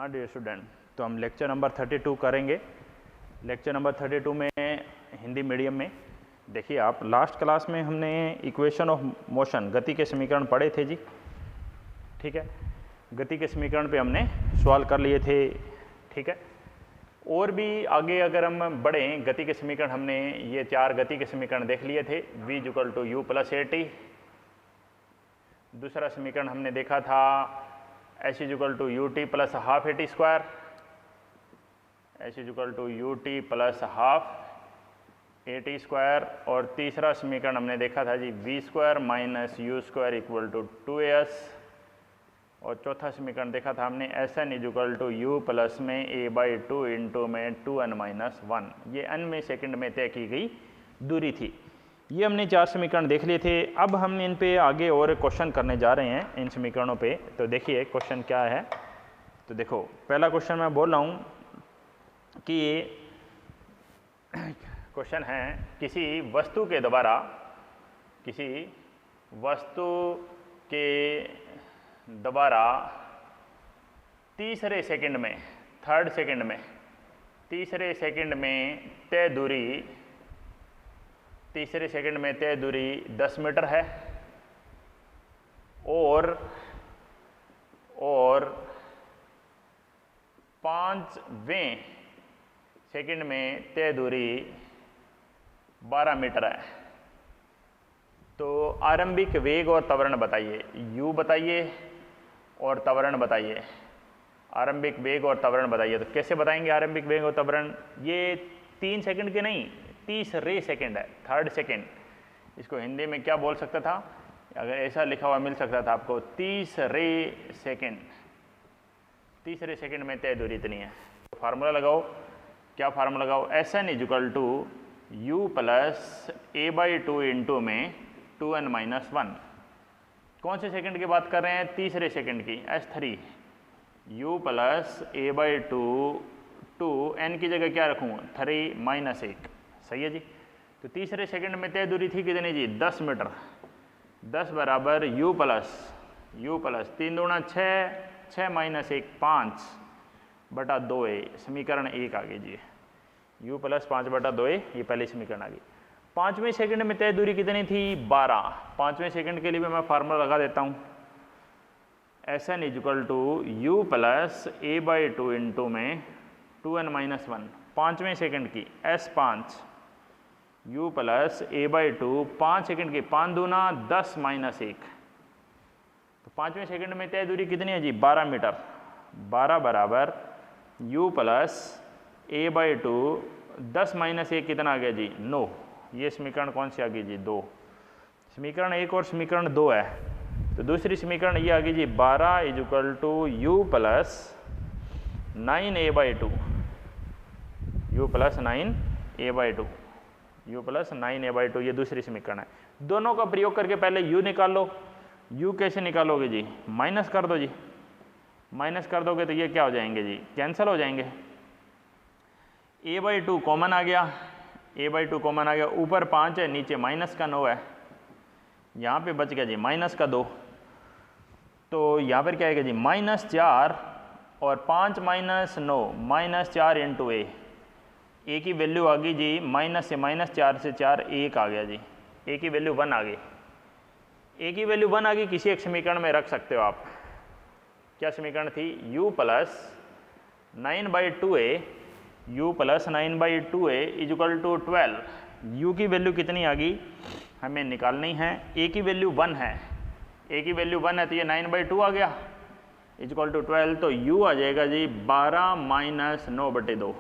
हाँ dear student, तो हम लेक्चर नंबर 32 करेंगे। लेक्चर नंबर 32 में हिंदी मीडियम में देखिए आप, लास्ट क्लास में हमने इक्वेशन ऑफ मोशन, गति के समीकरण पढ़े थे जी। ठीक है, गति के समीकरण पे हमने सवाल कर लिए थे। ठीक है, और भी आगे अगर हम बढ़ें, गति के समीकरण हमने ये 4 गति के समीकरण देख लिए थे। v = u + at। दूसरा समीकरण हमने देखा था h = ut + ½ at², h = ut + ½ at²। और तीसरा समीकरण हमने देखा था जी v² - u² = 2as। और चौथा समीकरण देखा था हमने Sn = u प्लस में a/2 इंटू में 2n-1। ये n में सेकंड में तय की गई दूरी थी। ये हमने 4 समीकरण देख लिए थे। अब हम इन पे आगे और क्वेश्चन करने जा रहे हैं इन समीकरणों पे। तो देखिए क्वेश्चन क्या है। तो देखो पहला क्वेश्चन मैं बोल रहा हूँ कि क्वेश्चन है, किसी वस्तु के द्वारा तीसरे सेकंड में तय दूरी 10 मीटर है और 5वें सेकंड में तय दूरी 12 मीटर है। तो आरंभिक वेग और त्वरण बताइए, u बताइए और त्वरण बताइए। आरंभिक वेग और त्वरण बताइए। तो कैसे बताएंगे आरंभिक वेग और त्वरण? ये 3 सेकंड के नहीं, 30 सेकंड है, 3rd सेकंड। इसको हिंदी में क्या बोल सकता था? अगर ऐसा लिखा हुआ मिल सकता था आपको, 30 सेकंड में तय दूरी इतनी है। तो फार्मूला लगाओ। क्या फार्मूला लगाओ? Sn = u + a/2 इंटू में 2n-1। कौन से सेकंड की बात कर रहे हैं? तीसरे सेकंड की, S3। u + a/2 2 n की जगह क्या रखूँ? 3 - 1। सही है जी। तो तीसरे सेकंड में तय दूरी थी कितनी जी? 10 मीटर। 10 बराबर u प्लस 3 दूना 6, 6 - 1 5/2a। समीकरण 1 आ गई जी। u + 5/2a, ये पहली समीकरण आ गई। 5वें सेकंड में तय दूरी कितनी थी? 12। 5वें सेकंड के लिए भी मैं फार्मूला लगा देता हूँ। Sn = u + a/2 इंटू में 2n-1। 5वें सेकंड की S5 u + a/2 5 सेकंड की, 5 दूना 10 - 1। तो 5वें सेकंड में तय दूरी कितनी है जी? 12 मीटर। 12 बराबर u + a/2 10 - 1 कितना आ गया जी? 9। ये समीकरण कौन सी आ गई जी? 2। समीकरण 1 और समीकरण 2 है। तो दूसरी समीकरण ये आ गई जी, 12 = u + 9a/2। u + 9a/2, u + 9a/2, ये दूसरी समीकरण है। दोनों का प्रयोग करके पहले u निकाल लो। u कैसे निकालोगे जी? माइनस कर दो जी। माइनस कर दोगे तो ये क्या हो जाएंगे जी? कैंसिल हो जाएंगे। a/2 कॉमन आ गया, a/2 कॉमन आ गया। ऊपर 5 है, नीचे -9 है। यहाँ पे बच गया जी -2। तो यहाँ पर क्या आएगा जी? -4 और 5 - 9 -4 इंटू a। a की वैल्यू आ गई जी, माइनस से -4 से 4 1 आ गया जी। a की वैल्यू 1 आ गई। a की वैल्यू 1 आ गई, किसी एक समीकरण में रख सकते हो आप। क्या समीकरण थी? u + 9/2a, u + 9/2a = 12। u की वैल्यू कितनी आ गई हमें निकालनी है। a की वैल्यू 1 है, a की वैल्यू 1 है, तो ये 9/2 आ गया = 12। तो u आ जाएगा जी 12 - 9/2।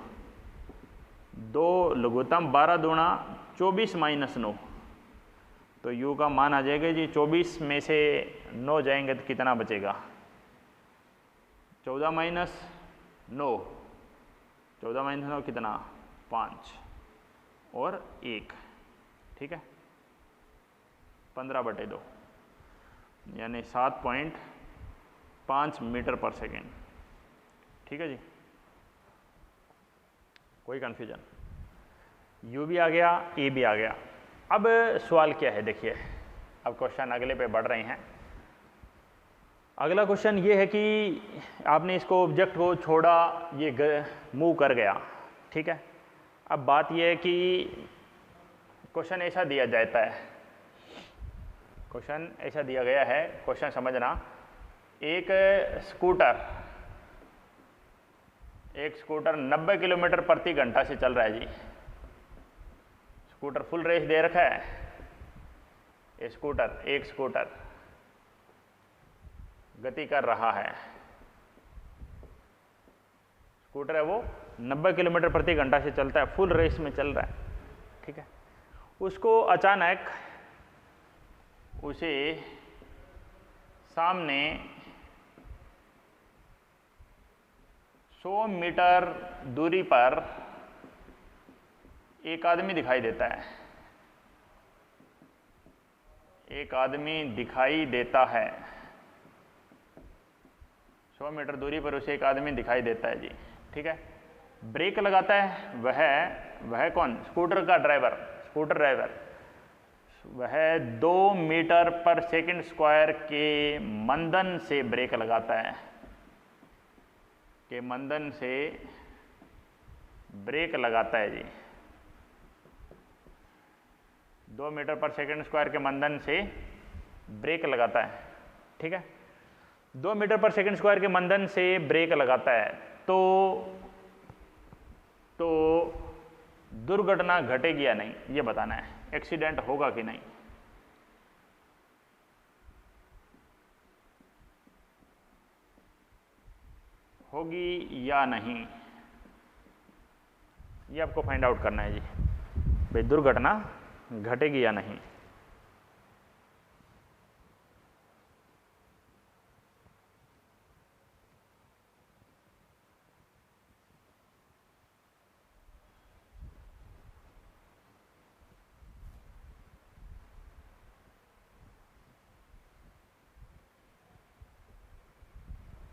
2 लघुत्तम, 12 दूना 24 - 9। तो u का मान आ जाएगा जी 24 में से 9 जाएंगे तो कितना बचेगा? 14 - 9, 14 - 9 कितना? 5 और 1। ठीक है, 15/2 यानी 7.5 मीटर पर सेकेंड। ठीक है जी, कोई कन्फ्यूजन? u भी आ गया, a भी आ गया। अब सवाल क्या है देखिए, अब क्वेश्चन अगले पे बढ़ रहे हैं। अगला क्वेश्चन ये है कि आपने इसको ऑब्जेक्ट को छोड़ा, ये मूव कर गया, ठीक है। अब बात ये है कि क्वेश्चन ऐसा दिया जाता है, क्वेश्चन ऐसा दिया गया है, क्वेश्चन समझना। एक स्कूटर 90 किलोमीटर प्रति घंटा से चल रहा है जी। स्कूटर फुल रेस दे रखा है, एक स्कूटर गति कर रहा है, स्कूटर है वो 90 किलोमीटर प्रति घंटा से चलता है, फुल रेस में चल रहा है, ठीक है। उसको अचानक उसे सामने 100 मीटर दूरी पर एक आदमी दिखाई देता है, एक आदमी दिखाई देता है, 100 मीटर दूरी पर उसे एक आदमी दिखाई देता है जी, ठीक है। ब्रेक लगाता है, वह कौन? स्कूटर ड्राइवर वह 2 मीटर पर सेकंड स्क्वायर के मंदन से ब्रेक लगाता है, के मंदन से ब्रेक लगाता है जी। 2 मीटर पर सेकंड स्क्वायर के मंदन से ब्रेक लगाता है, ठीक है। 2 मीटर पर सेकंड स्क्वायर के मंदन से ब्रेक लगाता है तो दुर्घटना घटेगी या नहीं, ये बताना है। एक्सीडेंट होगा कि नहीं, होगी या नहीं, ये आपको फाइंड आउट करना है जी। भाई दुर्घटना घटेगी या नहीं।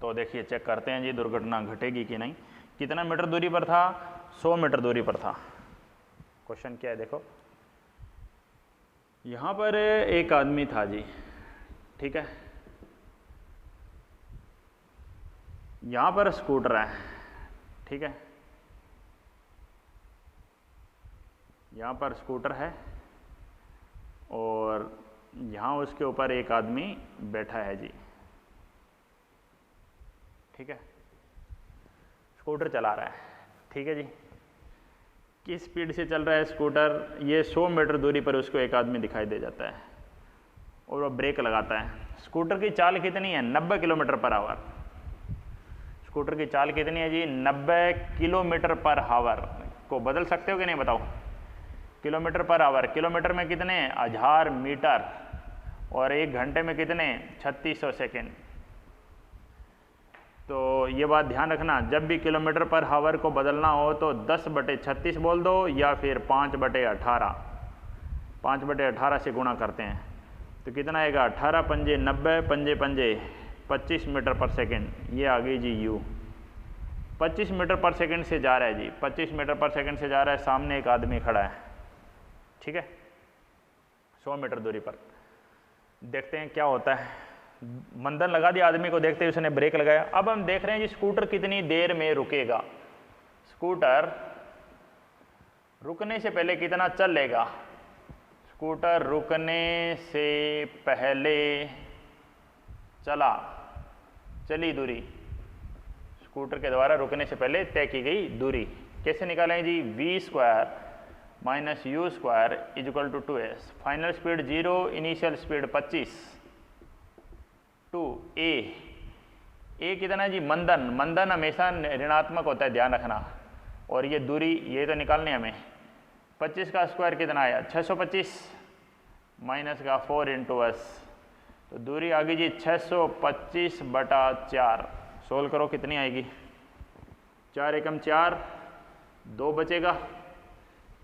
तो देखिए चेक करते हैं जी, दुर्घटना घटेगी कि नहीं। कितना मीटर दूरी पर था? 100 मीटर दूरी पर था। क्वेश्चन क्या है देखो, यहाँ पर एक आदमी था जी, ठीक है। यहाँ पर स्कूटर है, ठीक है, यहाँ पर स्कूटर है और यहाँ उसके ऊपर एक आदमी बैठा है जी, ठीक है। स्कूटर चला रहा है, ठीक है जी। किस स्पीड से चल रहा है स्कूटर? ये 100 मीटर दूरी पर उसको एक आदमी दिखाई दे जाता है और वो ब्रेक लगाता है। स्कूटर की चाल कितनी है? 90 किलोमीटर पर आवर। स्कूटर की चाल कितनी है जी? 90 किलोमीटर पर आवर। को बदल सकते हो कि नहीं बताओ? किलोमीटर पर आवर, किलोमीटर में कितने? 1000 मीटर, और 1 घंटे में कितने? 3600 सेकेंड। तो ये बात ध्यान रखना, जब भी किलोमीटर पर आवर को बदलना हो तो 10/36 बोल दो या फिर 5/18। 5/18 से गुणा करते हैं तो कितना आएगा? 18 पंजे 90, पंजे 25 मीटर पर सेकेंड। ये आ गई जी यू। 25 मीटर पर सेकेंड से जा रहा है जी, 25 मीटर पर सेकेंड से जा रहा है। सामने एक आदमी खड़ा है, ठीक है, 100 मीटर दूरी पर। देखते हैं क्या होता है। मंदन लगा दिया आदमी को, देखते ही उसने ब्रेक लगाया। अब हम देख रहे हैं जी स्कूटर कितनी देर में रुकेगा। स्कूटर रुकने से पहले कितना चल लेगा? स्कूटर रुकने से पहले चली दूरी, स्कूटर के द्वारा रुकने से पहले तय की गई दूरी कैसे निकालें जी? v² - u² = 2s। Final speed 0, initial speed 25। 2 ए कितना जी? मंदन हमेशा ऋणात्मक होता है, ध्यान रखना। और ये दूरी ये तो निकालने हमें। 25 का स्क्वायर कितना आया? 625 माइनस का 4 × s, तो दूरी आ गई जी 625/4। सोल्व करो कितनी आएगी? 4 एकम 4, 2 बचेगा,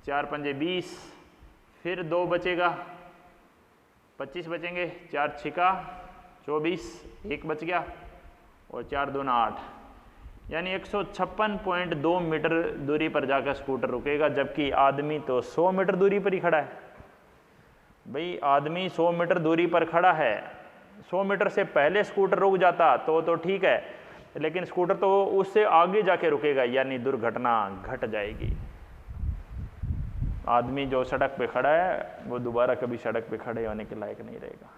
4 पंजे 20, फिर 2 बचेगा, 25 बचेंगे, 4 छिका 24, 1 बच गया, और 4 दूना 8, यानी 156.2 मीटर दूरी पर जाकर स्कूटर रुकेगा, जबकि आदमी तो 100 मीटर दूरी पर ही खड़ा है। भाई आदमी 100 मीटर दूरी पर खड़ा है, 100 मीटर से पहले स्कूटर रुक जाता तो ठीक है, लेकिन स्कूटर तो उससे आगे जाके रुकेगा, यानी दुर्घटना घट जाएगी। आदमी जो सड़क पे खड़ा है वो दोबारा कभी सड़क पे खड़े होने के लायक नहीं रहेगा,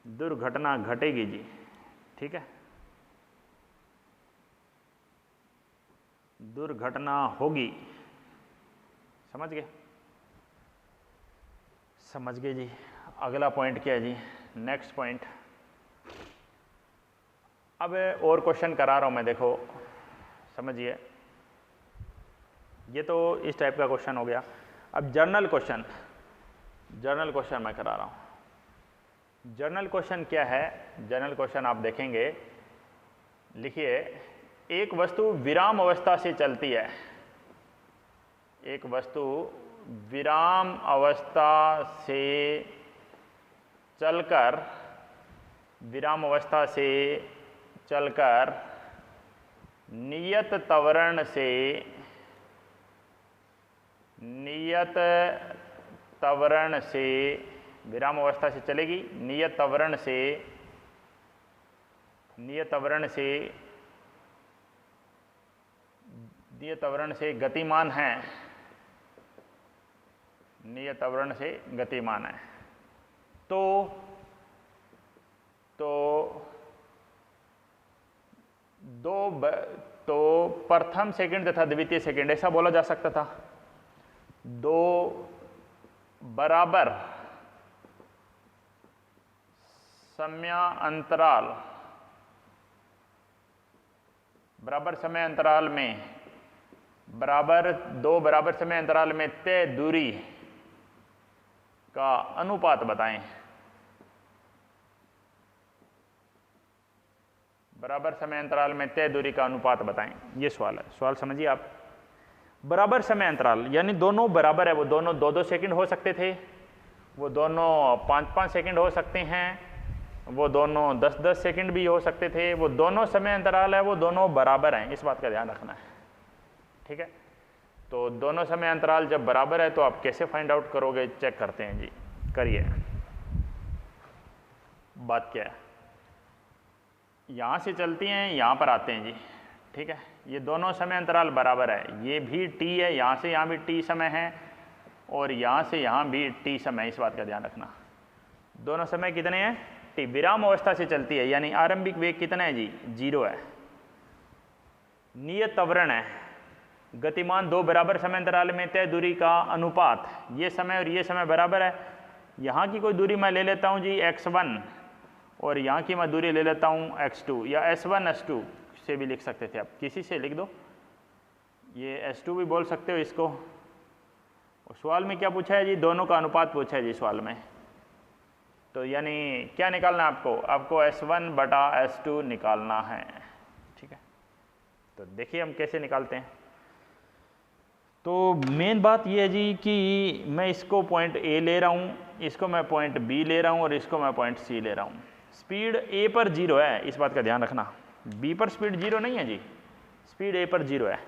दुर्घटना घटेगी जी। ठीक है, दुर्घटना होगी। समझ गए? समझ गए जी। अगला पॉइंट क्या है जी? Next point. अब और क्वेश्चन करा रहा हूं मैं, देखो समझिए, ये तो इस टाइप का क्वेश्चन हो गया। अब जर्नल क्वेश्चन मैं करा रहा हूं। जर्नल क्वेश्चन क्या है? जर्नल क्वेश्चन आप देखेंगे, लिखिए, एक वस्तु विराम अवस्था से चलती है। एक वस्तु विराम अवस्था से चलकर नियत त्वरण से विराम अवस्था से चलेगी, नियत त्वरण से गतिमान है, नियत त्वरण से गतिमान है। तो प्रथम सेकंड तथा द्वितीय सेकंड ऐसा बोला जा सकता था। दो बराबर समय अंतराल में तय दूरी का अनुपात बताएं। बराबर समय अंतराल में तय दूरी का अनुपात बताएं, ये सवाल है। सवाल समझिए आप। बराबर समय अंतराल यानी दोनों बराबर है, वो दोनों 2-2 सेकंड हो सकते थे, वो दोनों 5-5 सेकंड हो सकते हैं, वो दोनों 10-10 सेकंड भी हो सकते थे, वो दोनों समय अंतराल है, वो दोनों बराबर हैं, इस बात का ध्यान रखना है। ठीक है, तो दोनों समय अंतराल जब बराबर है तो आप कैसे फाइंड आउट करोगे? चेक करते हैं जी, करिए। बात क्या है, यहाँ से चलती हैं, यहाँ पर आते हैं जी। ठीक है, ये दोनों समय अंतराल बराबर है, ये भी t है, यहाँ से यहाँ भी t समय है, और यहाँ से यहाँ भी t समय, इस बात का ध्यान रखना। दोनों समय कितने हैं? t। विराम अवस्था से चलती है यानी आरंभिक वेग कितना है जी? 0 है। नियत त्वरण है, गतिमान दो बराबर समय अंतराल में तय दूरी का अनुपात, ये समय और ये समय बराबर है। यहाँ की कोई दूरी मैं ले लेता हूँ जी x1, और यहाँ की मैं दूरी ले लेता हूँ x2, या s1 s2 से भी लिख सकते थे, आप किसी से लिख दो, ये s2 भी बोल सकते हो इसको। और सवाल में क्या पूछा है जी? दोनों का अनुपात पूछा है जी सवाल में। तो यानी क्या निकालना है आपको? आपको s1 बटा s2 निकालना है। ठीक है, तो देखिए हम कैसे निकालते हैं। तो मेन बात यह है जी कि मैं इसको पॉइंट A ले रहा हूँ, इसको मैं पॉइंट B ले रहा हूँ, और इसको मैं पॉइंट C ले रहा हूँ। स्पीड A पर 0 है, इस बात का ध्यान रखना। B पर स्पीड 0 नहीं है जी, स्पीड A पर 0 है।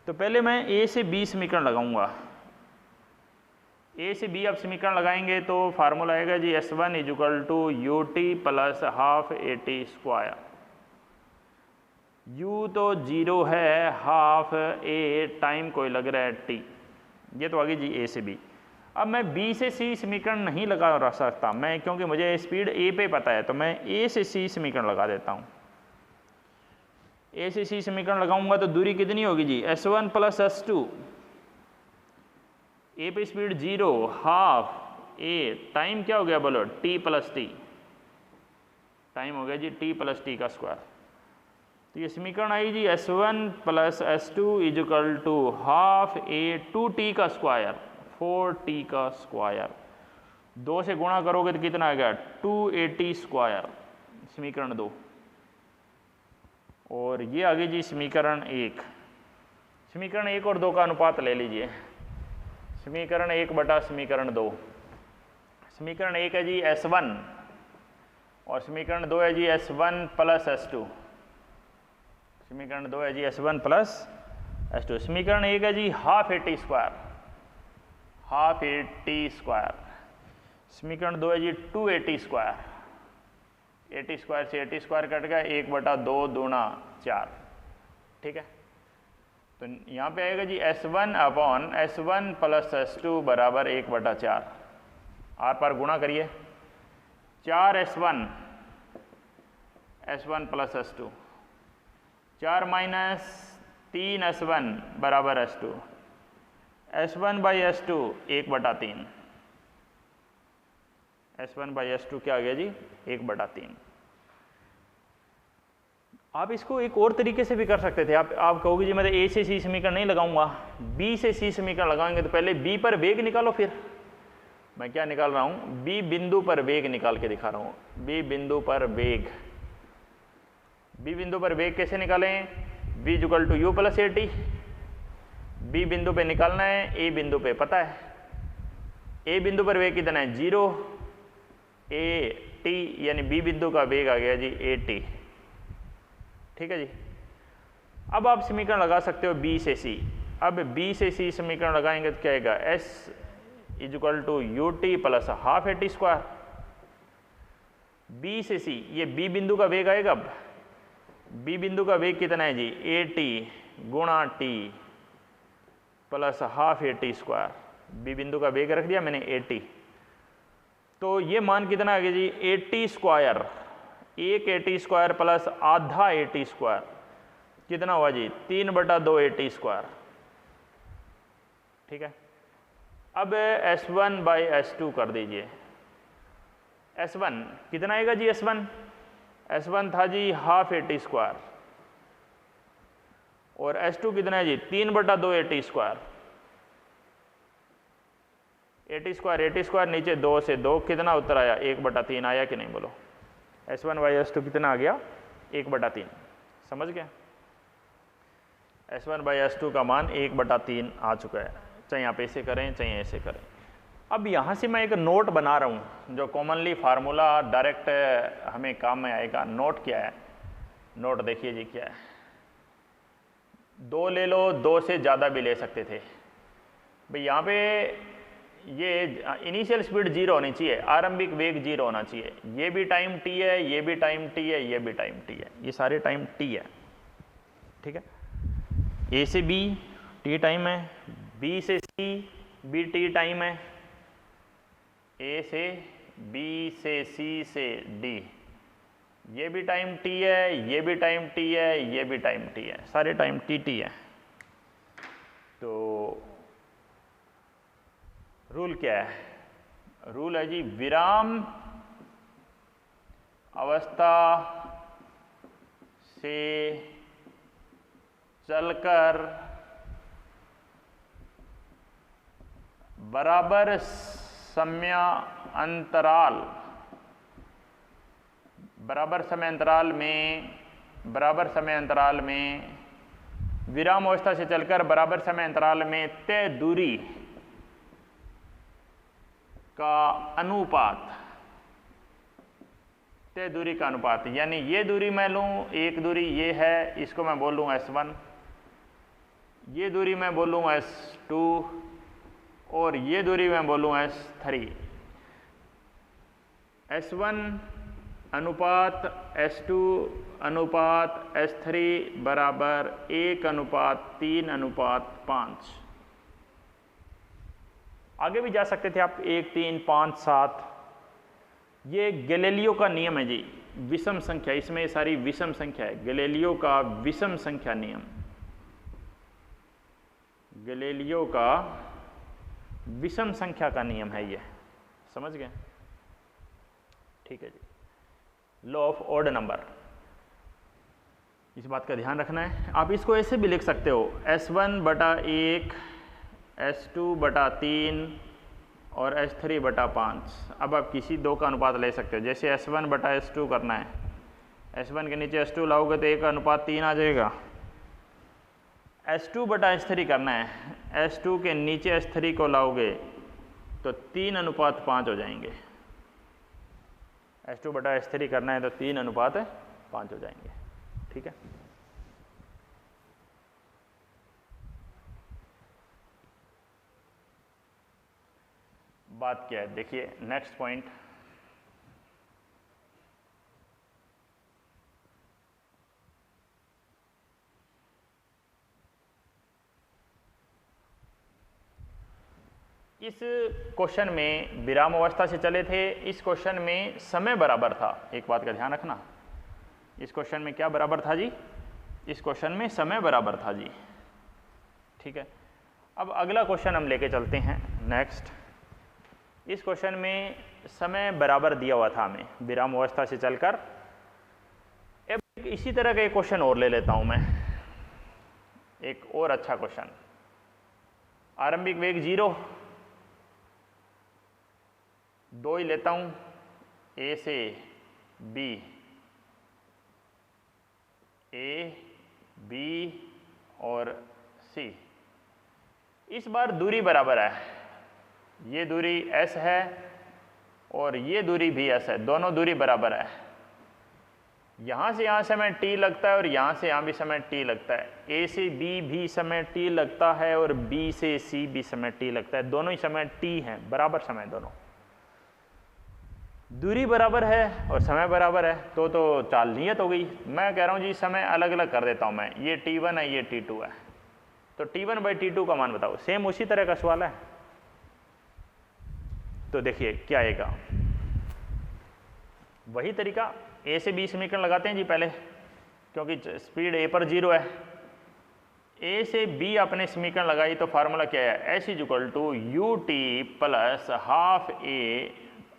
तो पहले मैं A से B समीकरण लगाऊंगा। A से B आप समीकरण लगाएंगे तो फार्मूला आएगा जी S1 = UT + ½ AT²। U तो 0 है, ½ A टाइम कोई लग रहा है T, ये तो आ गई जी A से B। अब मैं B से C समीकरण नहीं लगा सकता मैं, क्योंकि मुझे स्पीड A पे पता है, तो मैं A से C समीकरण लगा देता हूँ। A से C समीकरण लगाऊंगा तो दूरी कितनी होगी जी? S1 + S2। A पे स्पीड 0, ½ A टाइम क्या हो गया बोलो? T + T, टाइम हो गया जी T + T²। तो ये समीकरण आई जी S1 + S2 = ½ A 2T², 4T²। 2 से गुणा करोगे तो कितना आ गया? 2AT², समीकरण 2। और ये आ गई जी समीकरण 1। समीकरण 1 और 2 का अनुपात ले लीजिए, समीकरण 1 बटा समीकरण 2। समीकरण 1 है जी S1 और समीकरण 2 है जी S1 + S2। समीकरण 2 है जी S1 + S2। समीकरण 1 है जी ½ AT², ½ AT²। समीकरण 2 है जी 2AT²। ए स्क्वायर से ए स्क्वायर कट गया, 1/2 दूना 4, ठीक है। तो यहाँ पे आएगा जी S1 upon S1 plus S2 बराबर 1/4, आर पार गुणा करिए, 4S1 plus S2, 4 minus 3S1 बराबर S2, S1 by S2 1/3, S1 by S2 क्या आ गया जी 1/3। आप इसको एक और तरीके से भी कर सकते थे। आप कहोगे जी मैं ए से सी समीकरण नहीं लगाऊंगा, बी से सी समीकरण लगाएंगे, तो पहले बी पर वेग निकालो। फिर मैं क्या निकाल रहा हूं, बी बिंदु पर वेग निकाल के दिखा रहा हूं। बी बिंदु पर वेग, बी बिंदु पर वेग कैसे निकालें, v equal to u plus a t. B बिंदु पे निकालना है, ए बिंदु पे पता है, ए बिंदु पर वेग कितना है 0, ए टी यानी बी बिंदु का वेग आ गया जी ए टी, ठीक है जी। अब आप समीकरण लगा सकते हो बी से सी। अब बी से सी समीकरण लगाएंगे तो क्या आएगा, s is equal to u T plus half A T square. B से सी, ये बी बिंदु का वेग आएगा। अब बी बिंदु का वेग कितना है जी ए टी गुणा t plus half A T square. B बिंदु का वेग रख दिया मैंने ए टी, तो ये मान कितना आ गया जी A T square, 1 A T square plus आधा ए टी स्क्वायर, कितना हुआ जी 3/2 ए टी स्क्वायर, ठीक है। अब S1 बाई S2 कर दीजिए। S1 कितना आएगा जी, S1 था जी हाफ ए टी स्क्वायर, और S2 कितना है जी 3/2 A T square. A T square नीचे 2 से 2 कितना उत्तर आया 1/3 आया कि नहीं बोलो। S1 बाई S2 कितना आ गया 1/3, समझ गया। S1 बाई S2 का मान 1/3 आ चुका है, चाहे आप ऐसे करें चाहे ऐसे करें। अब यहाँ से मैं एक नोट बना रहा हूँ जो कॉमनली फार्मूला डायरेक्ट हमें काम में आएगा। नोट क्या है, नोट देखिए जी क्या है, 2 ले लो, 2 से ज़्यादा भी ले सकते थे भाई। यहाँ पे ये इनिशियल स्पीड 0 होनी चाहिए, आरंभिक वेग 0 होना चाहिए। ये भी टाइम t है, ये भी टाइम t है, ये भी टाइम t है, ये सारे टाइम t है, ठीक है। a से b t टाइम है, b से c भी t टाइम है, a से b से c से d ये भी टाइम t है, ये भी टाइम t है, ये भी टाइम t है, सारे टाइम t है। तो रूल क्या है, रूल है जी विराम अवस्था से चलकर बराबर समय अंतराल में विराम अवस्था से चलकर बराबर समय अंतराल में तय दूरी का अनुपात, तय दूरी का अनुपात, यानी ये दूरी मैं लूँ, एक दूरी ये है, इसको मैं बोल लूँ S1, ये दूरी मैं बोलूँ S2, और ये दूरी मैं बोलूँ S3। S1 अनुपात S2 अनुपात S3 बराबर 1:3:5। आगे भी जा सकते थे आप 1, 3, 5, 7। ये गैलीलियो का नियम है जी, विषम संख्या, इसमें सारी विषम संख्या है। गैलीलियो का विषम संख्या नियम, गैलीलियो का विषम संख्या का नियम है ये, समझ गए, ठीक है जी। लॉ ऑफ ऑड नंबर, इस बात का ध्यान रखना है। आप इसको ऐसे भी लिख सकते हो S1/1 S2/3 और S3/5। अब आप किसी दो का अनुपात ले सकते हो, जैसे S1/S2 करना है, S1 के नीचे S2 लाओगे तो 1:3 आ जाएगा। S2/S3 करना है, S2 के नीचे S3 को लाओगे तो 3:5 हो जाएंगे। S2/S3 करना है तो 3:5 हो जाएंगे, ठीक है। बात क्या है देखिए, नेक्स्ट पॉइंट, इस क्वेश्चन में विराम अवस्था से चले थे, इस क्वेश्चन में समय बराबर था। एक बात का ध्यान रखना, इस क्वेश्चन में क्या बराबर था जी? इस क्वेश्चन में समय बराबर था जी। ठीक है, अब अगला क्वेश्चन हम लेके चलते हैं नेक्स्ट। इस क्वेश्चन में समय बराबर दिया हुआ था हमें विराम अवस्था से चलकर। अब इसी तरह का एक क्वेश्चन और ले लेता हूं मैं, एक और अच्छा क्वेश्चन। आरंभिक वेग 0, 2 ही लेता हूं, ए से बी, ए बी और सी। इस बार दूरी बराबर है, ये दूरी s है और ये दूरी भी s है, दोनों दूरी बराबर है। यहाँ से यहाँ समय t लगता है और यहाँ से यहाँ भी समय t लगता है। a से b भी समय t लगता है और b से c भी समय t लगता है, दोनों ही समय t हैं, बराबर समय दोनों। दूरी बराबर है और समय बराबर है तो चाल नियत हो गई। मैं कह रहा हूँ जी समय अलग अलग कर देता हूँ मैं, ये t1 है, ये t2 है, तो t1/t2 का मान बताओ। सेम उसी तरह का सवाल है, तो देखिए क्या आएगा। वही तरीका, a से b समीकरण लगाते हैं जी पहले, क्योंकि स्पीड a पर 0 है। a से b आपने समीकरण लगाई तो फार्मूला क्या है? s = ut + half a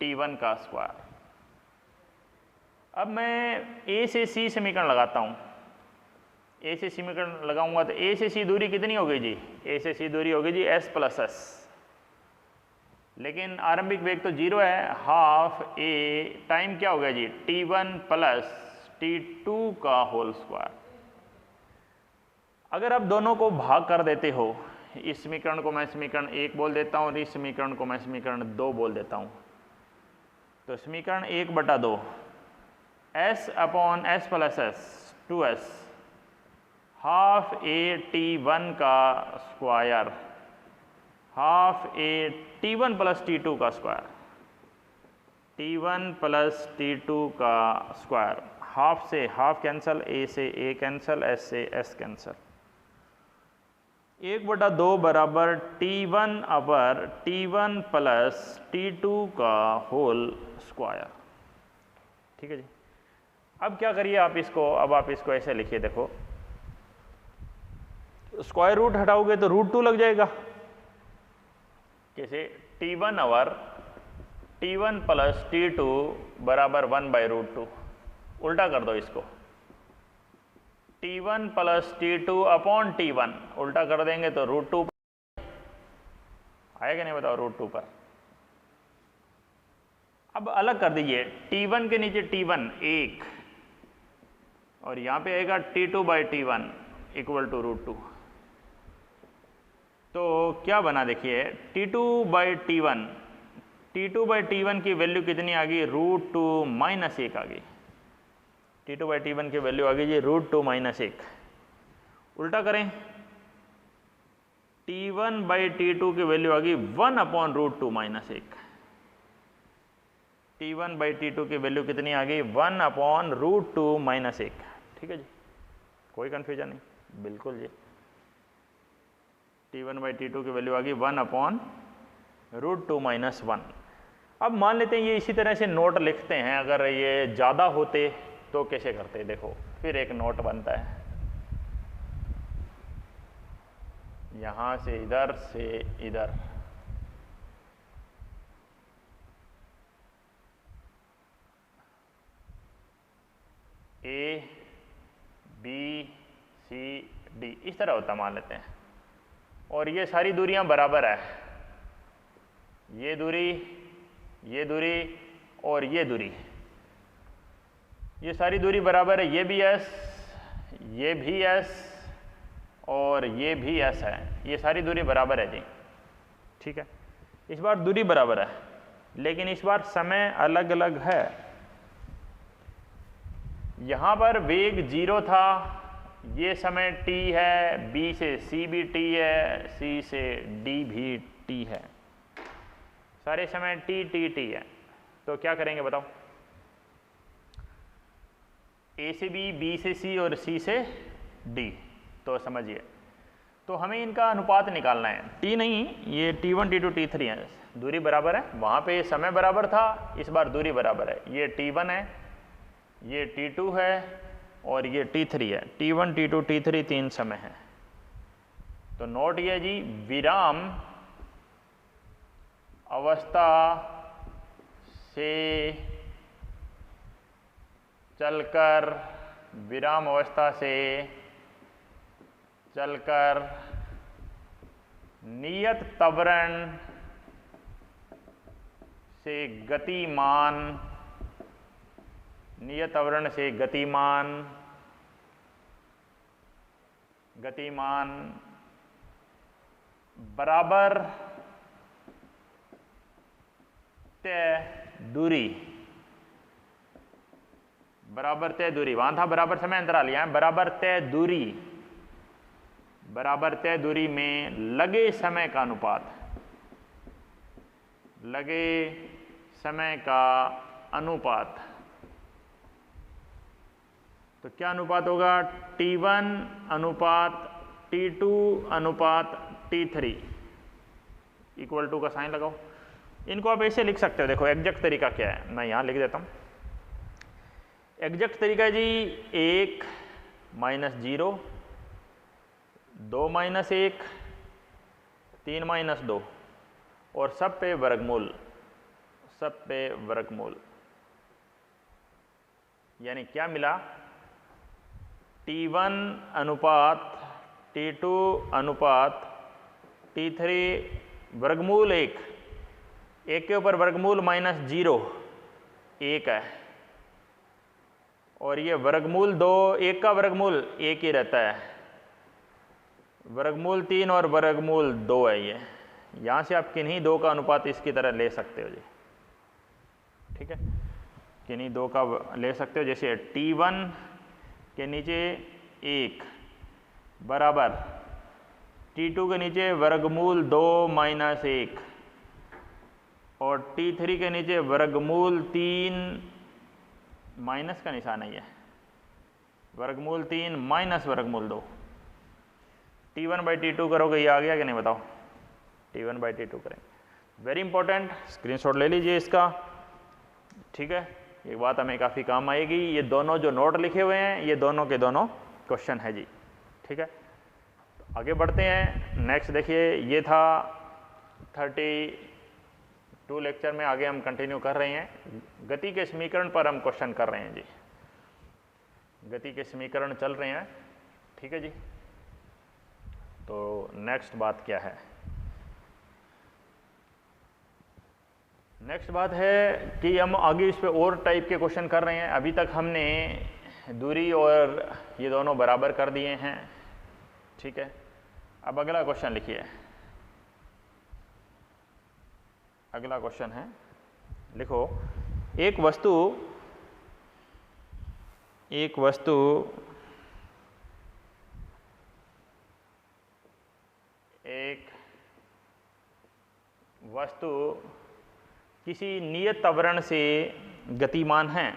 t1 का स्क्वायर। अब मैं a से c समीकरण लगाता हूँ, a से समीकरण लगाऊंगा तो a से c दूरी कितनी हो गई जी? a से c दूरी हो गई जी s + s, लेकिन आरंभिक वेग तो 0 है, हाफ a टाइम क्या हो गया जी? t1 + t2 का होल स्क्वायर। अगर आप दोनों को भाग कर देते हो, इस समीकरण को मैं समीकरण 1 बोल देता हूँ और इस समीकरण को मैं समीकरण 2 बोल देता हूँ, तो समीकरण 1/2 s/s + s 2s, half a t1 का square, half a t1 + t2 का स्क्वायर, t1 + t2 का स्क्वायर। हाफ से हाफ कैंसल, a से a कैंसल, s से s कैंसल। 1/2 बराबर t1/t1 + t2 का होल स्क्वायर। ठीक है जी। अब क्या करिए आप इसको, अब आप इसको ऐसे लिखिए, देखो स्क्वायर रूट हटाओगे तो √2 लग जाएगा। कैसे? t1 + t2 = 1/√2। उल्टा कर दो इसको, t1 + t2/t1 उल्टा कर देंगे तो √2 आएगा, नहीं बताओ? √2 पर। अब अलग कर दीजिए, t1 के नीचे t1 1 और यहाँ पे आएगा t2/t1 = √2। तो क्या बना देखिए, t2/t1 की वैल्यू कितनी आ गई? √2 - 1 आ गई। t2/t1 की वैल्यू आ गई जी √2 - 1। उल्टा करें, t1/t2 की वैल्यू आ गई 1/√2 - 1। t1/t2 की वैल्यू कितनी आ गई? 1/√2 - 1। ठीक है जी, कोई कन्फ्यूजन नहीं, बिल्कुल जी। t1/t2 की वैल्यू आ गई 1/√2 - 1। अब मान लेते हैं ये इसी तरह से नोट लिखते हैं, अगर ये ज़्यादा होते तो कैसे करते? देखो फिर एक नोट बनता है, यहाँ से इधर से इधर, A B C D इस तरह होता मान लेते हैं, और ये सारी दूरियां बराबर है, ये दूरी और ये दूरी, ये सारी दूरी बराबर है। ये भी s, ये भी s और ये भी s है, ये सारी दूरी बराबर है जी। ठीक है, इस बार दूरी बराबर है, लेकिन इस बार समय अलग अलग है। यहाँ पर वेग 0 था, ये समय t है, b से c भी t है, c से d भी t है, सारे समय t है। तो क्या करेंगे बताओ? a से b, b से c और c से d। तो समझिए, तो हमें इनका अनुपात निकालना है। टी नहीं, ये T1 T2 T3 है, दूरी बराबर है, वहाँ पे समय बराबर था, इस बार दूरी बराबर है। ये T1 है, ये T2 है और ये T3 है। T1 T2 T3 तीन समय है। तो नोट ये जी, विराम अवस्था से चलकर, विराम अवस्था से चलकर नियत त्वरण से गतिमान, नियत त्वरण से गतिमान बराबर तय दूरी, बराबर तय दूरी, वहां था बराबर समय अंतराल, यहां बराबर तय दूरी, बराबर तय दूरी में लगे समय का अनुपात, लगे समय का अनुपात। तो क्या अनुपात होगा? T1 अनुपात T2 अनुपात T3 इक्वल टू का साइन लगाओ। इनको आप ऐसे लिख सकते हो, देखो एग्जैक्ट तरीका क्या है, मैं यहां लिख देता हूं। एग्जैक्ट तरीका जी 1 माइनस 0, 2 माइनस 1, 3 माइनस 2 और सब पे वर्गमूल, सब पे वर्गमूल। यानी क्या मिला? T1 अनुपात T2 अनुपात T3 वर्गमूल 1, 1 के ऊपर वर्गमूल माइनस 0 1 है, और ये वर्गमूल 2, 1 का वर्गमूल 1 ही रहता है, वर्गमूल 3 और वर्गमूल 2 है ये। यहाँ से आप किन्हीं दो का अनुपात इसकी तरह ले सकते हो जी, ठीक है, किन्हीं दो का ले सकते हो। जैसे T1 के नीचे 1 बराबर T2 के नीचे वर्गमूल 2 माइनस 1 और T3 के नीचे वर्गमूल 3, माइनस का निशान है ये, वर्गमूल 3 माइनस वर्गमूल 2। T1 बाई T2 करोगे, ये आ गया कि नहीं बताओ? T1 बाई T2 करेंगे। वेरी इंपॉर्टेंट, स्क्रीनशॉट ले लीजिए इसका, ठीक है, ये बात हमें काफ़ी काम आएगी। ये दोनों जो नोट लिखे हुए हैं, ये दोनों के दोनों क्वेश्चन है जी, ठीक है। आगे बढ़ते हैं, नेक्स्ट देखिए, ये था 32 लेक्चर में, आगे हम कंटिन्यू कर रहे हैं। गति के समीकरण पर हम क्वेश्चन कर रहे हैं जी, गति के समीकरण चल रहे हैं, ठीक है जी। तो नेक्स्ट बात क्या है? नेक्स्ट बात है कि हम आगे इस पे और टाइप के क्वेश्चन कर रहे हैं। अभी तक हमने दूरी और ये दोनों बराबर कर दिए हैं, ठीक है। अब अगला क्वेश्चन लिखिए। अगला क्वेश्चन है, लिखो, एक वस्तु किसी नियत त्वरण से गतिमान है।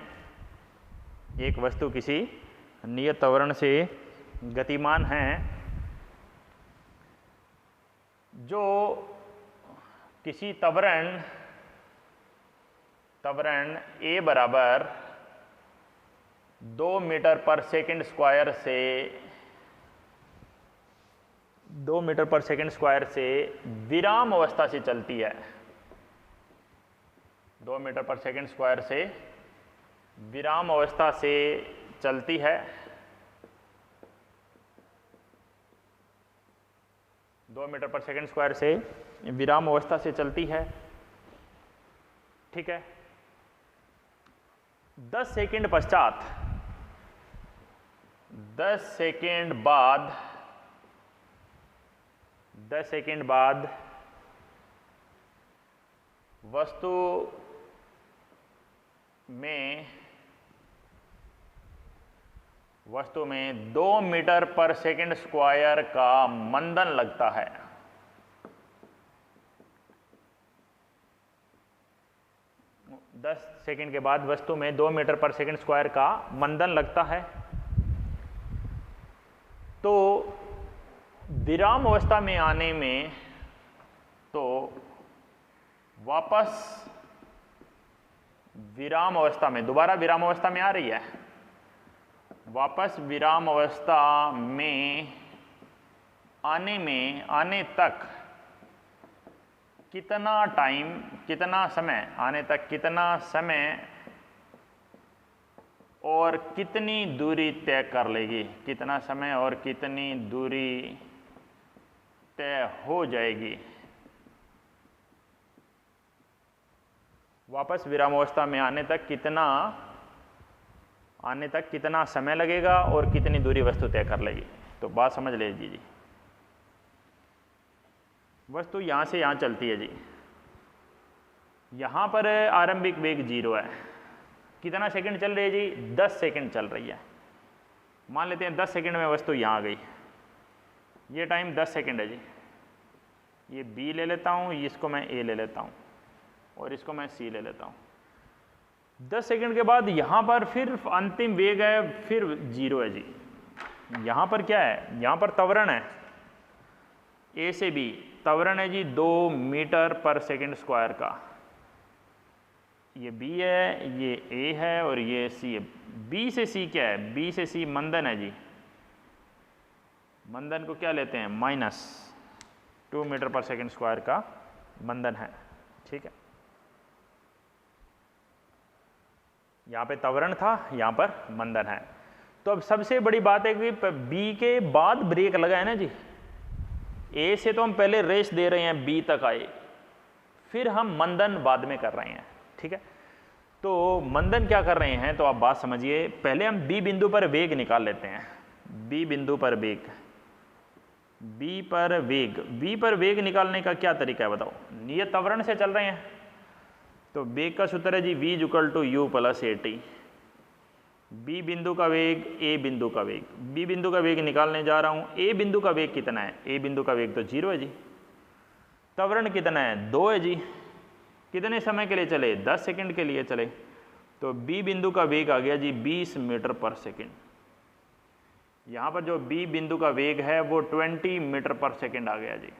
एक वस्तु किसी नियत त्वरण से गतिमान है जो किसी त्वरण a बराबर 2 मीटर पर सेकंड स्क्वायर से विराम अवस्था से चलती है। 2 मीटर पर सेकंड स्क्वायर से विराम अवस्था से चलती है। 2 मीटर पर सेकंड स्क्वायर से विराम अवस्था से चलती है, ठीक है। 10 सेकंड पश्चात, 10 सेकंड बाद वस्तु में 2 मीटर पर सेकंड स्क्वायर का मंदन लगता है। 10 सेकंड के बाद वस्तु में 2 मीटर पर सेकंड स्क्वायर का मंदन लगता है, तो विराम अवस्था में आने में तो वापस विराम अवस्था में, दोबारा विराम अवस्था में आ रही है, वापस विराम अवस्था में आने तक कितना टाइम, कितना समय, आने तक कितना समय और कितनी दूरी तय कर लेगी, कितना समय और कितनी दूरी तय हो जाएगी। वापस विराम अवस्था में आने तक कितना समय लगेगा और कितनी दूरी वस्तु तय कर लेगी। तो बात समझ लीजिए जी, वस्तु यहाँ से यहाँ चलती है जी, यहाँ पर आरंभिक वेग 0 है, कितना सेकंड चल रही है जी, 10 सेकंड चल रही है। मान लेते हैं 10 सेकंड में वस्तु यहाँ आ गई, ये टाइम 10 सेकंड है जी। ये B ले लेता हूँ, इसको मैं A ले लेता हूँ और इसको मैं C ले लेता हूँ। 10 सेकंड के बाद यहाँ पर फिर अंतिम वेग है, फिर 0 है जी। यहाँ पर क्या है, यहाँ पर त्वरण है A से B, त्वरण है जी 2 मीटर पर सेकंड स्क्वायर का। ये B है, ये A है और ये C है। B से C क्या है, B से C मंदन है जी। मंदन को क्या लेते हैं, -2 मीटर पर सेकंड स्क्वायर का मंदन है, ठीक है। यहाँ पे त्वरण था, यहाँ पर मंदन है। तो अब सबसे बड़ी बात है कि B के बाद ब्रेक लगा है ना जी। A से तो हम पहले रेस दे रहे हैं, B तक आए, फिर हम मंदन बाद में कर रहे हैं, ठीक है। तो मंदन क्या कर रहे हैं, तो आप बात समझिए। पहले हम B बिंदु पर वेग निकाल लेते हैं। B बिंदु पर वेग, B पर वेग निकालने का क्या तरीका है बताओ। ये त्वरण से चल रहे हैं तो वेग का सूत्र है जी V = U + AT। B बिंदु का वेग, A बिंदु का वेग, B बिंदु का वेग निकालने जा रहा हूँ। A बिंदु का वेग कितना है, A बिंदु का वेग तो 0 है जी। त्वरण कितना है, 2 है जी। कितने समय के लिए चले, 10 सेकंड के लिए चले। तो B बिंदु का वेग आ गया जी 20 मीटर पर सेकंड। यहाँ पर जो B बिंदु का वेग है वो 20 मीटर पर सेकंड आ गया जी,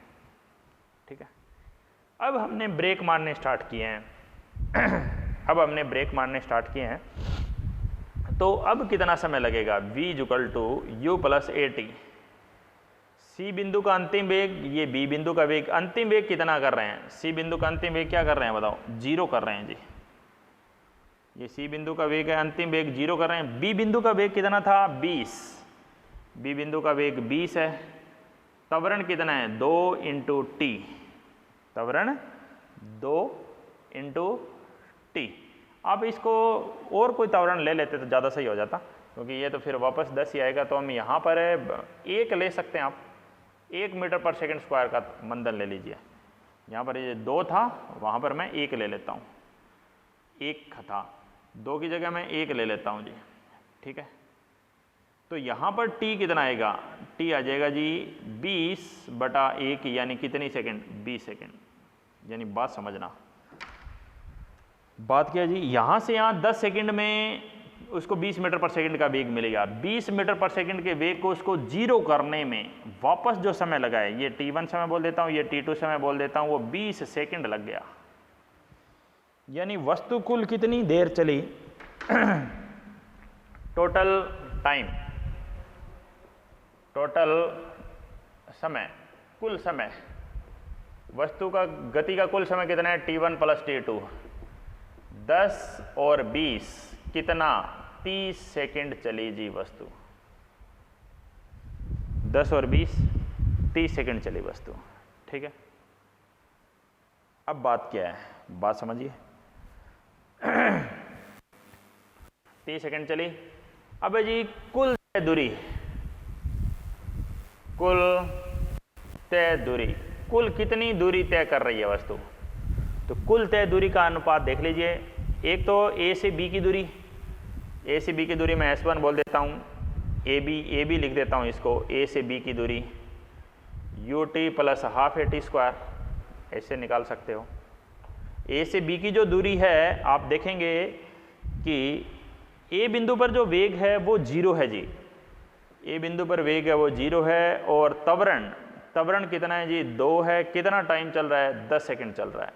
ठीक है। अब हमने ब्रेक मारने स्टार्ट किए हैं तो अब कितना समय लगेगा, V = U + AT। C बिंदु का अंतिम वेग, ये B बिंदु का वेग, अंतिम वेग कितना कर रहे हैं, C बिंदु का अंतिम वेग क्या कर रहे हैं बताओ, 0 कर रहे हैं जी। ये C बिंदु का वेग है, अंतिम वेग 0 कर रहे हैं। B बिंदु का वेग कितना था, 20। B बिंदु का वेग 20 है। त्वरण कितना है, 2 × T। त्वरण 2 × T। आप इसको और कोई त्वरण ले लेते तो ज़्यादा सही हो जाता, क्योंकि ये तो फिर वापस 10 ही आएगा। तो हम यहाँ पर 1 ले सकते हैं, आप 1 मीटर पर सेकंड स्क्वायर का मंदन ले लीजिए। यहाँ पर ये 2 था, वहाँ पर मैं 1 ले लेता हूँ। 1 था, 2 की जगह मैं 1 ले लेता हूँ जी, ठीक है। तो यहाँ पर T कितना आएगा, T आ जाएगा जी 20/1, यानी कितनी सेकंड, 20 सेकंड। यानी बात समझना, बात क्या है जी, यहाँ से यहाँ 10 सेकंड में उसको 20 मीटर पर सेकंड का वेग मिलेगा। 20 मीटर पर सेकंड के वेग को उसको 0 करने में वापस जो समय लगा है, ये T1 समय बोल देता हूँ, ये T2 समय बोल देता हूँ, वो 20 सेकंड लग गया। यानी वस्तु कुल कितनी देर चली टोटल टाइम, टोटल समय, कुल समय, वस्तु का गति का कुल समय कितना है, T1 + T2। 10 और 20 कितना, 30 सेकंड चली जी वस्तु। 10 और 20 30 सेकंड चली वस्तु, ठीक है। अब बात क्या है, बात समझिए। 30 सेकंड चली। अब जी कुल तय दूरी, कुल कितनी दूरी तय कर रही है वस्तु। तो कुल तय दूरी का अनुपात देख लीजिए। एक तो A से B की दूरी, A से B की दूरी मैं S1 बोल देता हूँ, AB लिख देता हूँ इसको। A से B की दूरी UT + ½ AT², ऐसे निकाल सकते हो। A से B की जो दूरी है, आप देखेंगे कि A बिंदु पर जो वेग है वो 0 है जी। A बिंदु पर वेग है वो 0 है, और त्वरण त्वरण कितना है जी 2 है, कितना टाइम चल रहा है 10 सेकंड चल रहा है,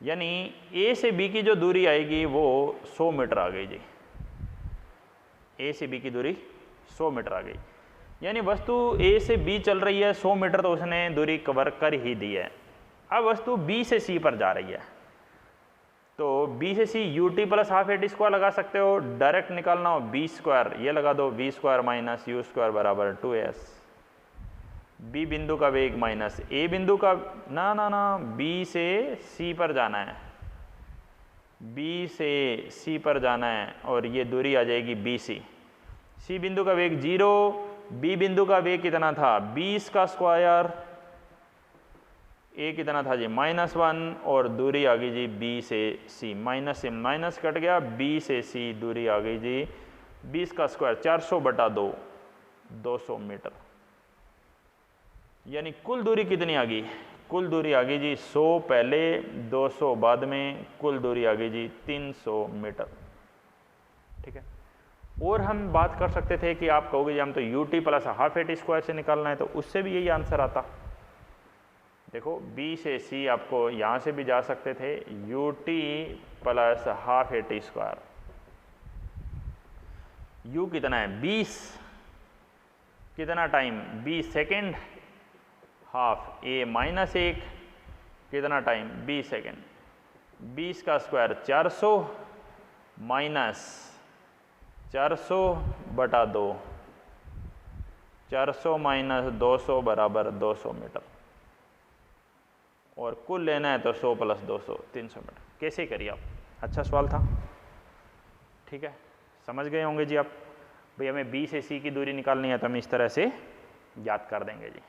यानी ए से बी की जो दूरी आएगी वो 100 मीटर आ गई जी, ए से बी की दूरी 100 मीटर आ गई, यानी वस्तु ए से बी चल रही है 100 मीटर तो उसने दूरी कवर कर ही दी है। अब वस्तु बी से सी पर जा रही है तो बी से C U T plus half A T square लगा सकते हो, डायरेक्ट निकालना हो बी स्क्वायर, ये लगा दो B square minus u square बराबर 2s, बी बिंदु का वेग माइनस ए बिंदु का, ना बी से सी पर जाना है, बी से सी पर जाना है और ये दूरी आ जाएगी बी सी, सी बिंदु का वेग 0, बी बिंदु का वेग कितना था 20 का स्क्वायर, ए कितना था जी -1 और दूरी आ गई जी बी से सी, माइनस से माइनस कट गया, बी से सी दूरी आ गई जी 20 का स्क्वायर 400/2 200 मीटर, यानी कुल दूरी कितनी आ गई, कुल दूरी आ गई जी 100 पहले 200 बाद में, कुल दूरी आ गई जी 300 मीटर। ठीक है, और हम बात कर सकते थे कि आप कहोगे जी हम तो U T plus half A T square से निकालना है, तो उससे भी यही आंसर आता। देखो बी से सी आपको यहाँ से भी जा सकते थे, U T plus half A T square, you कितना है 20, कितना टाइम 20 सेकेंड, हाफ ए -1 कितना टाइम 20 सेकेंड, 20 का स्क्वायर 400 माइनस 400/2, 400 माइनस 200 बराबर 200 मीटर, और कुल लेना है तो 100 + 200 300 मीटर। कैसे करिए आप, अच्छा सवाल था। ठीक है, समझ गए होंगे जी आप, भाई हमें बी से सी की दूरी निकालनी है तो हम इस तरह से याद कर देंगे जी।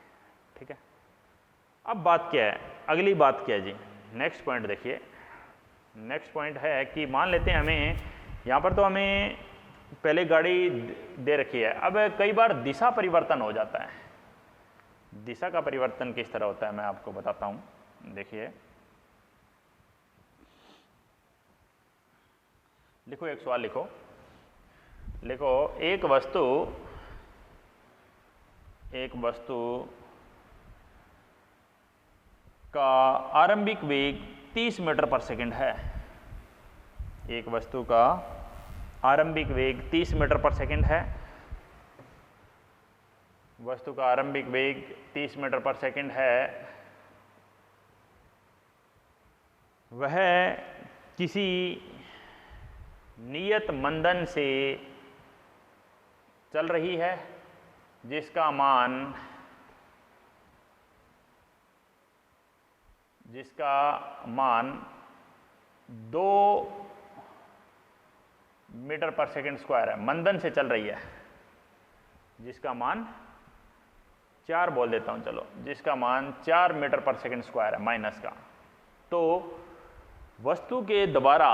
ठीक है, अब बात क्या है, अगली बात क्या है जी, नेक्स्ट पॉइंट देखिए। नेक्स्ट पॉइंट है कि मान लेते हैं हमें यहाँ पर तो हमें पहले गाड़ी दे रखी है, अब कई बार दिशा परिवर्तन हो जाता है। दिशा का परिवर्तन किस तरह होता है मैं आपको बताता हूँ, देखिए। लिखो, एक सवाल लिखो, एक वस्तु का आरंभिक वेग 30 मीटर पर सेकंड है। एक वस्तु का आरंभिक वेग 30 मीटर पर सेकंड है। वस्तु का आरंभिक वेग 30 मीटर पर सेकंड है। वह किसी नियत मंदन से चल रही है जिसका मान 2 मीटर पर सेकंड स्क्वायर है। मंदन से चल रही है जिसका मान 4 बोल देता हूं, चलो, जिसका मान 4 मीटर पर सेकंड स्क्वायर है माइनस का। तो वस्तु के द्वारा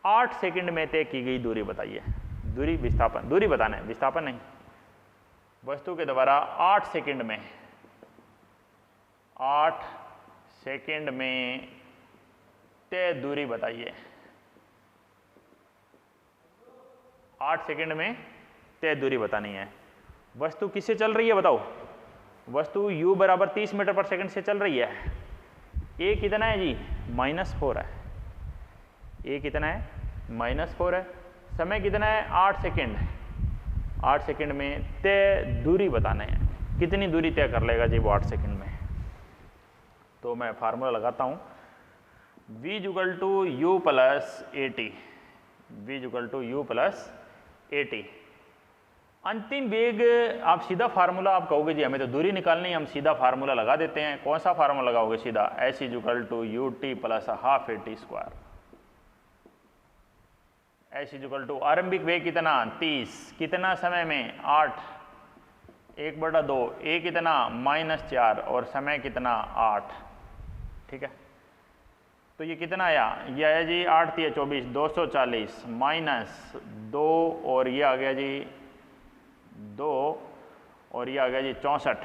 8 सेकंड में तय की गई दूरी बताइए। दूरी बताना है, विस्थापन नहीं। वस्तु के द्वारा 8 सेकंड में तय दूरी बताइए। 8 सेकंड में तय दूरी बतानी है। वस्तु किससे चल रही है बताओ? वस्तु u बराबर 30 मीटर पर सेकंड से चल रही है। a कितना है जी? -4 है। a कितना है? -4 है। समय कितना है? 8 सेकंड। 8 सेकंड में तय दूरी बताना है। कितनी दूरी तय कर लेगा जी वो 8 सेकंड में? तो मैं फार्मूला लगाता हूँ, v = u + at। v = u + at। अंतिम वेग, आप सीधा फार्मूला आप कहोगे जी हमें तो दूरी निकालनी है, हम सीधा फार्मूला लगा देते हैं। कौन सा फार्मूला लगाओगे सीधा? s = ut + half at square. s = आरंभिक वेग कितना? 30। कितना समय में? 8। 1/2। a कितना? -4 और समय कितना? 8। ठीक है, तो ये कितना आया? ये आया जी 8 × 24 240 -2 और ये आ गया जी 2 और ये आ गया जी 64।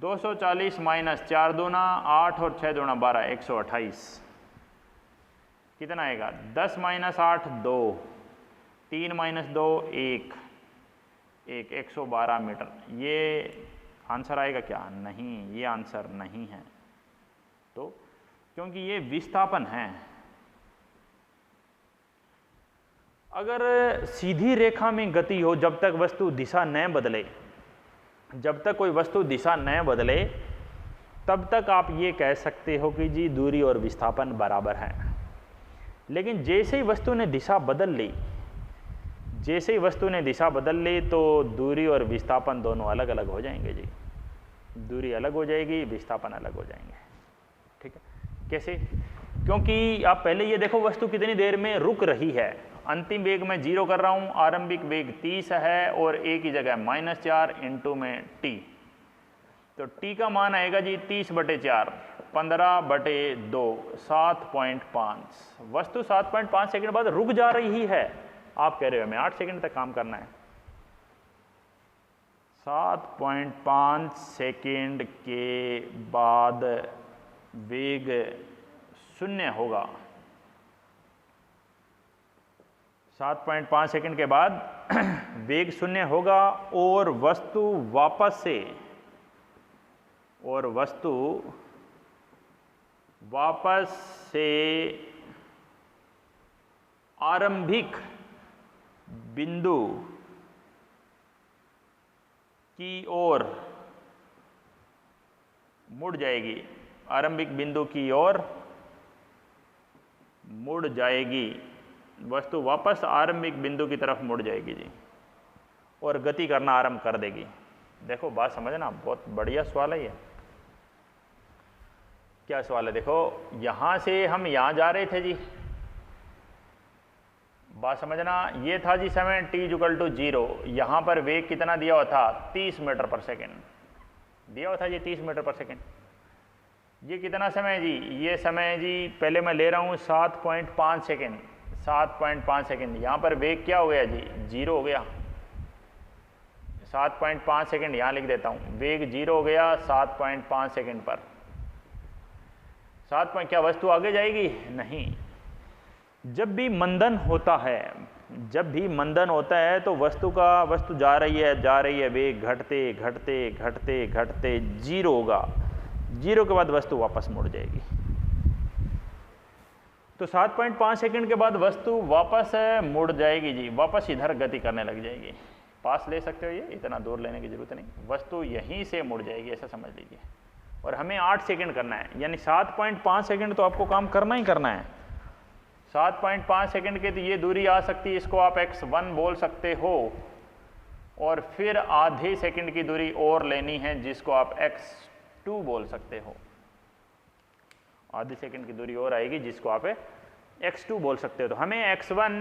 240 - 4 दूना 8 और 6 दूना 12 128। कितना आएगा? 10 - 8 2, 3 - 2 1, 1 112 मीटर। ये आंसर आएगा क्या? नहीं, ये आंसर नहीं है। तो क्योंकि ये विस्थापन है। अगर सीधी रेखा में गति हो, जब तक वस्तु दिशा न बदले, जब तक कोई वस्तु दिशा न बदले, तब तक आप ये कह सकते हो कि जी दूरी और विस्थापन बराबर है। लेकिन जैसे ही वस्तु ने दिशा बदल ली, जैसे ही वस्तु ने दिशा बदल ली, तो दूरी और विस्थापन दोनों अलग अलग हो जाएंगे जी। दूरी अलग हो जाएगी, विस्थापन अलग हो जाएंगे। ठीक है, कैसे? क्योंकि आप पहले ये देखो वस्तु कितनी देर में रुक रही है। अंतिम वेग मैं 0 कर रहा हूँ, आरंभिक वेग 30 है और a की जगह -4 इंटू में t। तो t का मान आएगा जी 30/4, 15/2, 7.5। वस्तु 7.5 सेकंड बाद रुक जा रही है। आप कह रहे हो हमें 8 सेकंड तक काम करना है। 7.5 सेकंड के बाद वेग 0 होगा। 7.5 सेकंड के बाद वेग 0 होगा और वस्तु वापस से आरंभिक बिंदु की ओर मुड़ जाएगी। आरंभिक बिंदु की ओर मुड़ जाएगी। वस्तु वापस आरंभिक बिंदु की तरफ मुड़ जाएगी जी, और गति करना आरंभ कर देगी। देखो बात समझना, बहुत बढ़िया सवाल है ये। क्या सवाल है? देखो यहां से हम यहां जा रहे थे जी, बात समझना। ये था जी समय t = 0। यहां पर वेग कितना दिया हुआ था? 30 मीटर पर सेकेंड दिया हुआ था जी, 30 मीटर पर सेकेंड। ये कितना समय है जी? ये समय है जी, पहले मैं ले रहा हूं 7.5 सेकेंड। 7.5 सेकेंड, यहाँ पर वेग क्या हो गया जी? 0 हो गया। 7.5 सेकेंड यहाँ लिख देता हूँ, वेग 0 हो गया 7.5 सेकेंड पर। 7 क्या वस्तु आगे जाएगी? नहीं। जब भी मंदन होता है, जब भी मंदन होता है तो वस्तु जा रही है, वेग घटते घटते घटते घटते 0 होगा। 0 के बाद वस्तु वापस मुड़ जाएगी। तो 7.5 सेकंड के बाद वस्तु वापस मुड़ जाएगी जी, वापस इधर गति करने लग जाएगी। पास ले सकते हो, ये इतना दूर लेने की जरूरत नहीं। वस्तु यहीं से मुड़ जाएगी, ऐसा समझ लीजिए। और हमें 8 सेकंड करना है, यानी 7.5 सेकंड तो आपको काम करना ही करना है। 7.5 सेकंड के तो ये दूरी आ सकती है, इसको आप x1 बोल सकते हो। और फिर आधे सेकंड की दूरी और लेनी है, जिसको आप x2 बोल सकते हो। आधे सेकंड की दूरी और आएगी, जिसको आप x2 बोल सकते हो। तो हमें x1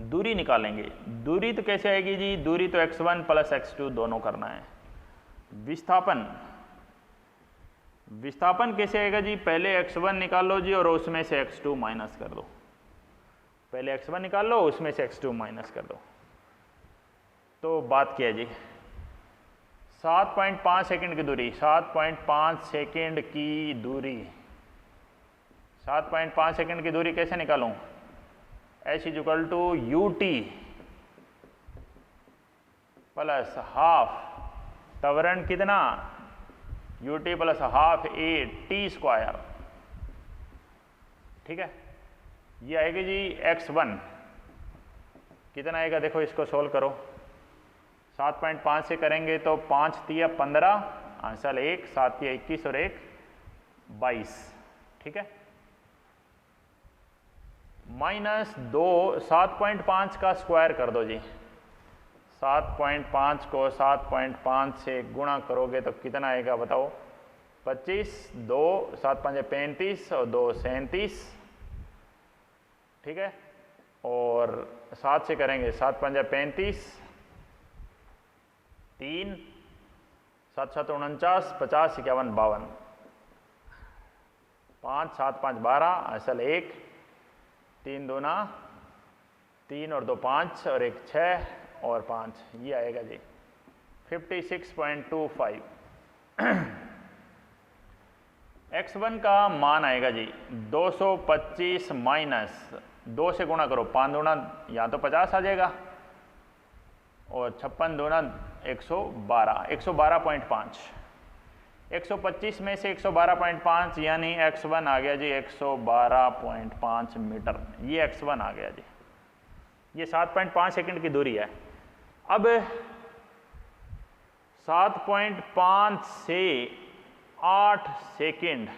दूरी निकालेंगे। दूरी तो कैसे आएगी जी? दूरी तो x1 + x2 दोनों करना है। विस्थापन कैसे आएगा जी? पहले x1 निकाल लो जी और उसमें से x2 माइनस कर दो। पहले x1 निकाल लो, उसमें से x2 माइनस कर दो। तो बात क्या है जी? 7.5 सेकंड की दूरी, 7.5 सेकंड की दूरी, 7.5 सेकंड की दूरी कैसे निकालूं? h = ut प्लस हाफ, त्वरण कितना? ut + half a t²। ठीक है, ये आएगी जी x1। कितना आएगा? देखो इसको सोल्व करो। 7.5 से करेंगे तो 5 × 15, आंसर 1, 7 × 21 और 1 22। ठीक है, -2, 7.5 का स्क्वायर कर दो जी। 7.5 को 7.5 से गुणा करोगे तो कितना आएगा बताओ? 25, 2, 7 × 5 = 35 और 2 = 37। ठीक है, और 7 से करेंगे 7 × 5 = 35, 3, 7 × 7 = 49, 50, 51, 52, 5, 7, 5, 12, आंसर 1, 3 × 2 = 3 और 2 = 5 और 1 = 6 और 5, ये आएगा जी 56.25। x1 का मान आएगा जी 225 माइनस 2 से गुणा करो, 5 दूना या तो 50 आ जाएगा, और 56 दूना 112, 112.5। 125 में से 112.5 यानी x1 आ गया जी 112.5 मीटर। ये x1 आ गया जी, ये 7.5 सेकंड की दूरी है। अब 7.5 से 8 सेकंड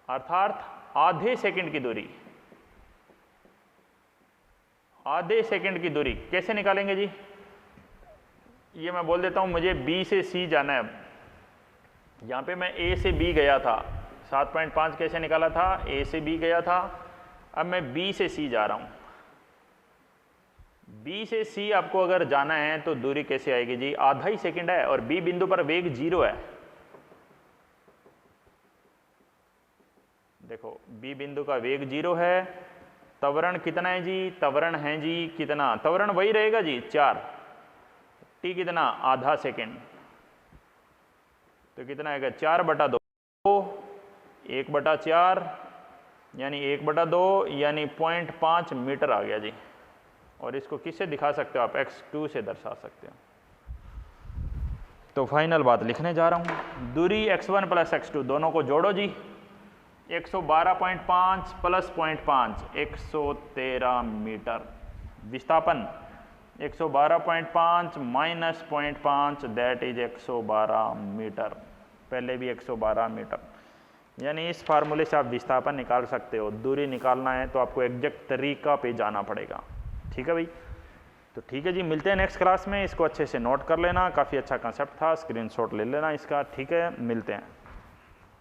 अर्थात आधे सेकंड की दूरी, आधे सेकंड की दूरी कैसे निकालेंगे जी? ये मैं बोल देता हूं, मुझे B से C जाना है। यहाँ पे मैं A से B गया था, 7.5 कैसे निकाला था? A से B गया था। अब मैं B से C जा रहा हूँ। B से C आपको अगर जाना है तो दूरी कैसे आएगी जी? आधा ही सेकंड है और B बिंदु पर वेग 0 है। देखो B बिंदु का वेग 0 है। त्वरण कितना है जी? त्वरण है जी कितना? त्वरण वही रहेगा जी 4। T कितना? आधा सेकंड। तो कितना आएगा? 4/2, 1/4 यानी 1/2 यानी 0.5 मीटर आ गया जी। और इसको किससे दिखा सकते हो आप? x2 से दर्शा सकते हो। तो फाइनल बात लिखने जा रहा हूँ, दूरी x1 प्लस x2 दोनों को जोड़ो जी। 112.5 प्लस 0.5 113 मीटर। विस्थापन 112.5 माइनस 0.5 दैट इज 112 मीटर। पहले भी 112 मीटर। यानी इस फार्मूले से आप विस्थापन निकाल सकते हो। दूरी निकालना है तो आपको एग्जैक्ट तरीका पे जाना पड़ेगा। ठीक है भाई? तो ठीक है जी, मिलते हैं नेक्स्ट क्लास में। इसको अच्छे से नोट कर लेना, काफ़ी अच्छा कंसेप्ट था, स्क्रीनशॉट ले लेना इसका। ठीक है, मिलते हैं।